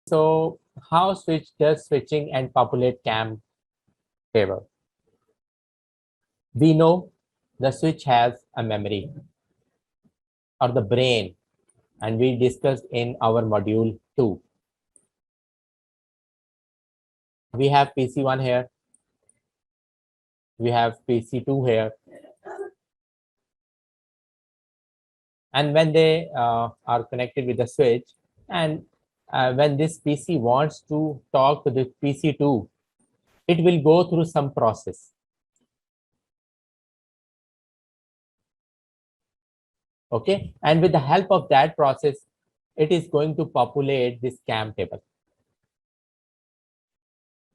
So how switch does switching and populate CAM table? We know the switch has a memory or the brain, and we discussed in our module 2. We have PC1 here, we have PC2 here, and when they are connected with the switch, and when this PC wants to talk to the PC2, it will go through some process. Okay, and with the help of that process, it is going to populate this CAM table.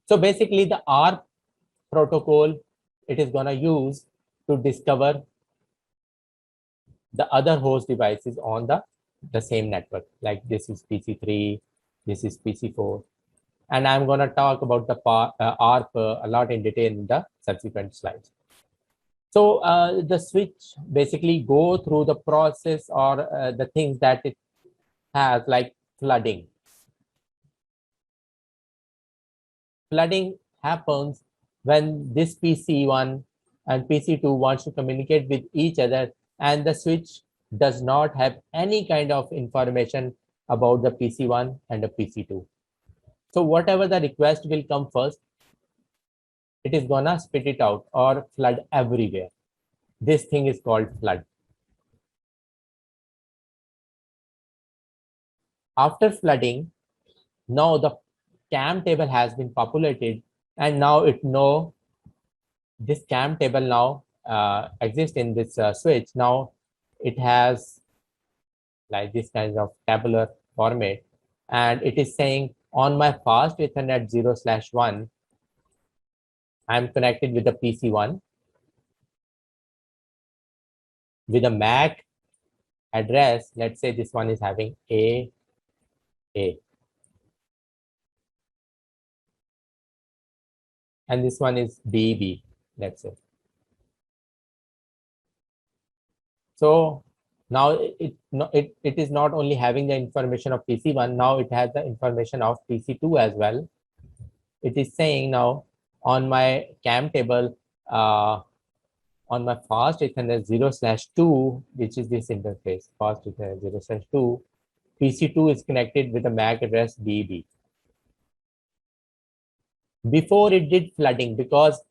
So basically the ARP protocol, it is going to use to discover the other host devices on the same network. Like this is PC3, this is PC4. And I'm going to talk about the ARP a lot in detail in the subsequent slides. So the switch basically go through the process or the things that it has, like flooding. Flooding happens when this PC1 and PC2 wants to communicate with each other, and the switch does not have any kind of information about the PC1 and the PC2. So whatever the request will come first, it is gonna spit it out or flood everywhere. This thing is called flood. After flooding, now the CAM table has been populated, and now it know this CAM table now exists in this switch. Now it has like this kind of tabular format, and it is saying on my fast Ethernet 0/1, I'm connected with the PC1 with a MAC address. Let's say this one is having A, and this one is BB, let's say. So now it is not only having the information of PC1, now it has the information of PC2 as well. It is saying now on my CAM table, on my fast Ethernet 0/2, which is this interface, fast Ethernet 0/2, PC2 is connected with a MAC address BB. Before it did flooding because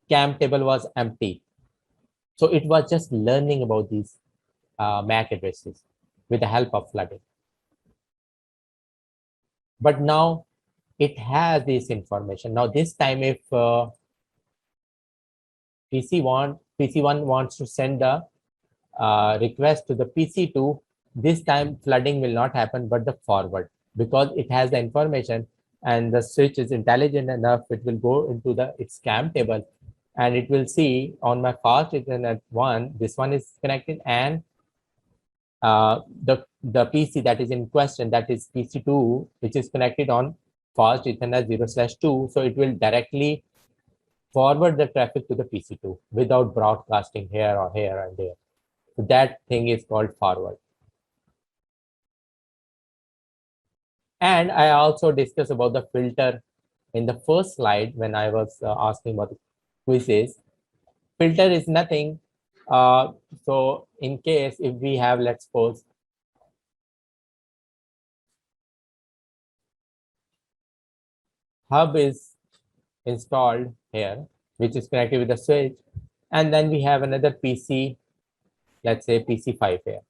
CAM table was empty. So it was just learning about these MAC addresses with the help of flooding. But now it has this information. Now this time if PC1 wants to send a request to the PC2, this time flooding will not happen, but the forward, because it has the information and the switch is intelligent enough, it will go into its CAM table and it will see on my fast Ethernet 1, this one is connected, and the PC that is in question, that is PC2, which is connected on fast Ethernet 0/2. So it will directly forward the traffic to the PC2 without broadcasting here or here and there. So that thing is called forward. And I also discussed about the filter in the first slide when I was asking about the quizzes. Filter is nothing. So in case if we have, let's suppose, hub is installed here, which is connected with the switch, and then we have another PC, let's say PC5 here.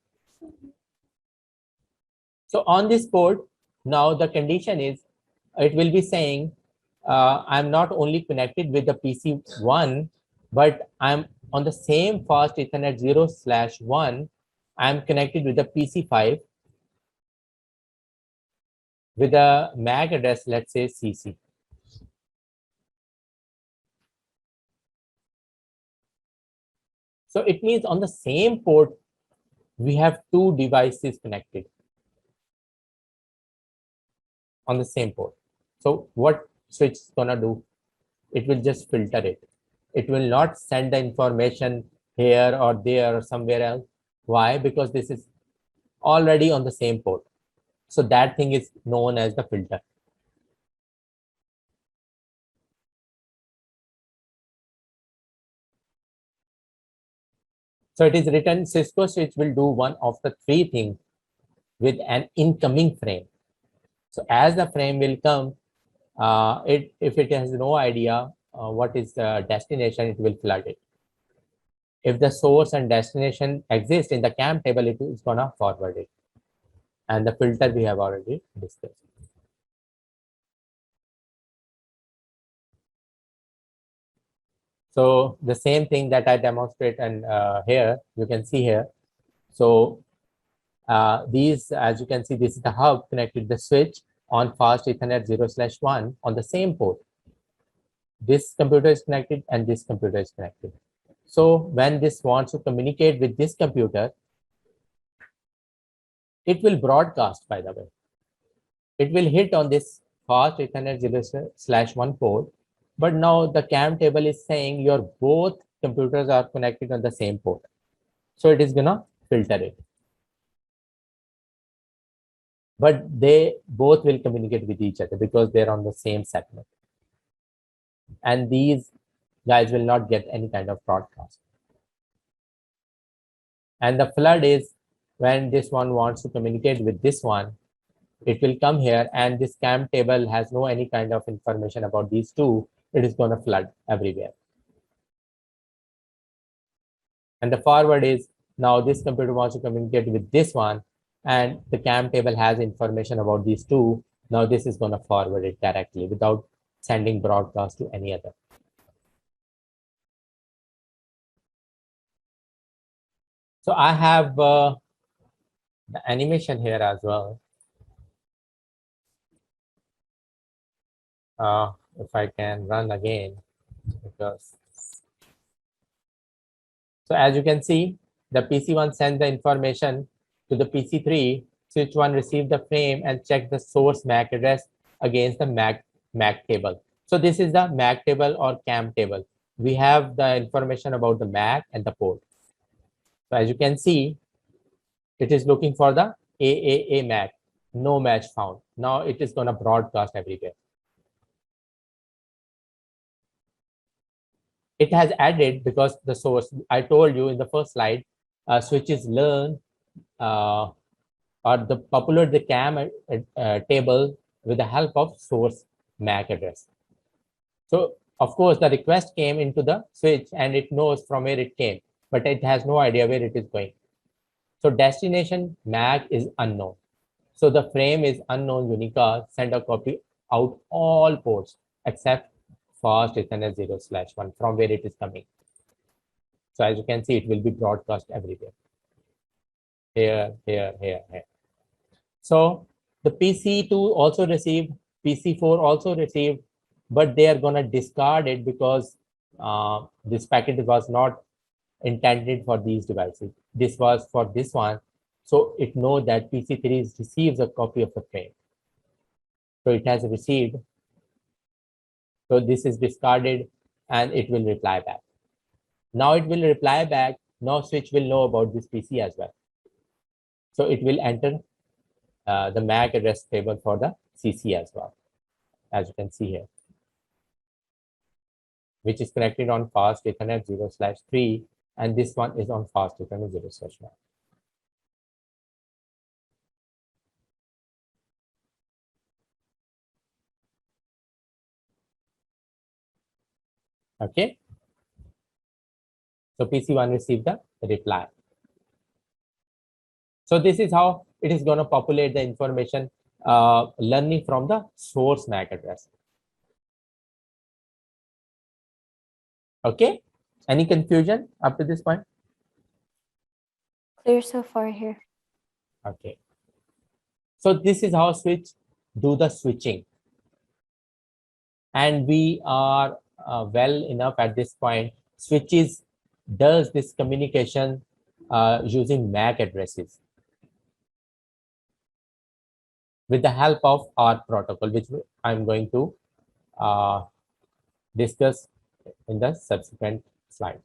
So on this port, now the condition is, it will be saying, I'm not only connected with the PC1, but I'm on the same fast Ethernet 0/1, I'm connected with the PC5 with a MAC address, let's say CC. So it means on the same port, we have two devices connected on the same port. So what switch is gonna do? It will just filter it. It will not send the information here or there or somewhere else. Why? Because this is already on the same port. So that thing is known as the filter. So it is written Cisco switch will do one of the three things with an incoming frame. So as the frame will come, if it has no idea what is the destination, it will flood it. If the source and destination exist in the CAM table, it is gonna forward it. And the filter we have already discussed. So the same thing that I demonstrate and here, you can see here. So these, as you can see, this is the hub connected the switch on fast Ethernet 0/1 on the same port. This computer is connected and this computer is connected. So when this wants to communicate with this computer, it will broadcast, by the way. It will hit on this fast Ethernet 0/1 port. But now the CAM table is saying your both computers are connected on the same port. So it is gonna filter it. But they both will communicate with each other because they're on the same segment. And these guys will not get any kind of broadcast. And the flood is when this one wants to communicate with this one, it will come here and this CAM table has no any kind of information about these two. It is going to flood everywhere. And the forward is now this computer wants to communicate with this one and the CAM table has information about these two. Now this is going to forward it directly without sending broadcast to any other. So I have the animation here as well. If I can run again, because so as you can see, the PC1 sends the information to the PC3, switch 1 receive the frame and check the source MAC address against the MAC table. So this is the MAC table or CAM table. We have the information about the MAC and the port. So as you can see, it is looking for the AAA MAC, no match found. Now it is going to broadcast everywhere. It has added because the source, I told you in the first slide, switches learn or the populate the CAM table with the help of source MAC address. So of course the request came into the switch and it knows from where it came, but it has no idea where it is going. So destination MAC is unknown. So the frame is unknown Unica, send a copy out all ports except fast Ethernet 0/1 from where it is coming. So as you can see, it will be broadcast everywhere. Here, here, here, here. So the PC2 also received, PC4 also received, but they are going to discard it because this packet was not intended for these devices. This was for this one. So it knows that PC3 receives a copy of the frame. So it has received. So this is discarded and it will reply back. Now it will reply back. Now switch will know about this PC as well. So it will enter the MAC address table for the CC as well, as you can see here, which is connected on fast Ethernet 0/3, and this one is on fast Ethernet 0/1. Okay. So PC1 received the reply. So this is how it is going to populate the information, learning from the source MAC address. Okay. Any confusion up to this point? Clear so far here. Okay. So this is how switch do the switching. And we are well enough at this point. Switches does this communication using MAC addresses with the help of our protocol, which I'm going to discuss in the subsequent slides.